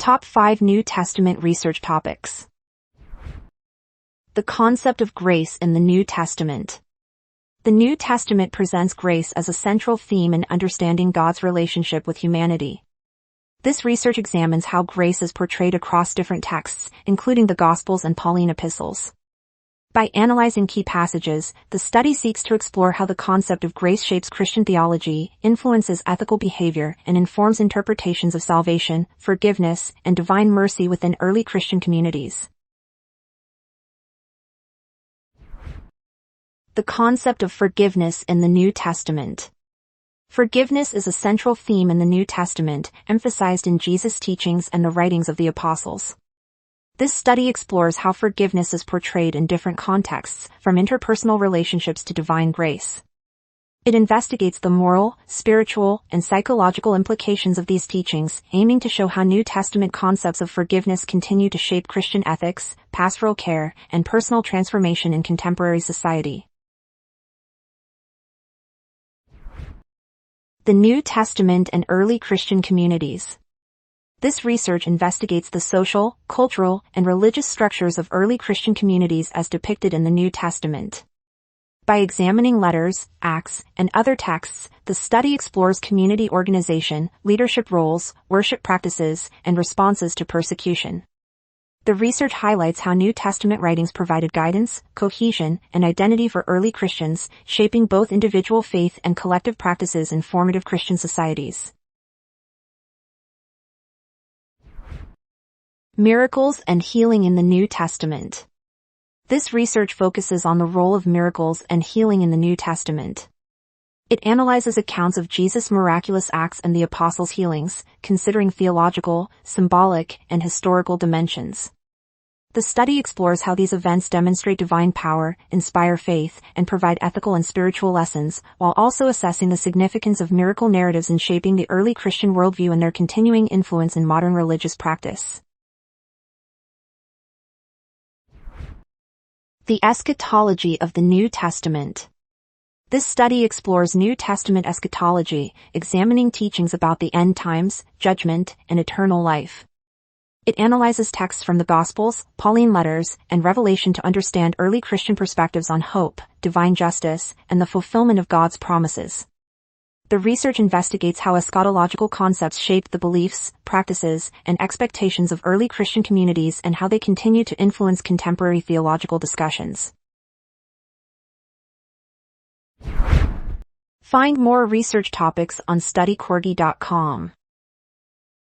Top 5 New Testament Research Topics. The concept of grace in the New Testament. The New Testament presents grace as a central theme in understanding God's relationship with humanity. This research examines how grace is portrayed across different texts, including the Gospels and Pauline epistles. By analyzing key passages, the study seeks to explore how the concept of grace shapes Christian theology, influences ethical behavior, and informs interpretations of salvation, forgiveness, and divine mercy within early Christian communities. The concept of forgiveness in the New Testament. Forgiveness is a central theme in the New Testament, emphasized in Jesus' teachings and the writings of the apostles. This study explores how forgiveness is portrayed in different contexts, from interpersonal relationships to divine grace. It investigates the moral, spiritual, and psychological implications of these teachings, aiming to show how New Testament concepts of forgiveness continue to shape Christian ethics, pastoral care, and personal transformation in contemporary society. The New Testament and early Christian communities. This research investigates the social, cultural, and religious structures of early Christian communities as depicted in the New Testament. By examining letters, acts, and other texts, the study explores community organization, leadership roles, worship practices, and responses to persecution. The research highlights how New Testament writings provided guidance, cohesion, and identity for early Christians, shaping both individual faith and collective practices in formative Christian societies. Miracles and healing in the New Testament. This research focuses on the role of miracles and healing in the New Testament. It analyzes accounts of Jesus' miraculous acts and the apostles' healings, considering theological, symbolic, and historical dimensions. The study explores how these events demonstrate divine power, inspire faith, and provide ethical and spiritual lessons, while also assessing the significance of miracle narratives in shaping the early Christian worldview and their continuing influence in modern religious practice. The Eschatology of the New Testament. This study explores New Testament eschatology, examining teachings about the end times, judgment, and eternal life. It analyzes texts from the Gospels, Pauline letters, and Revelation to understand early Christian perspectives on hope, divine justice, and the fulfillment of God's promises. The research investigates how eschatological concepts shaped the beliefs, practices, and expectations of early Christian communities and how they continue to influence contemporary theological discussions. Find more research topics on studycorgi.com.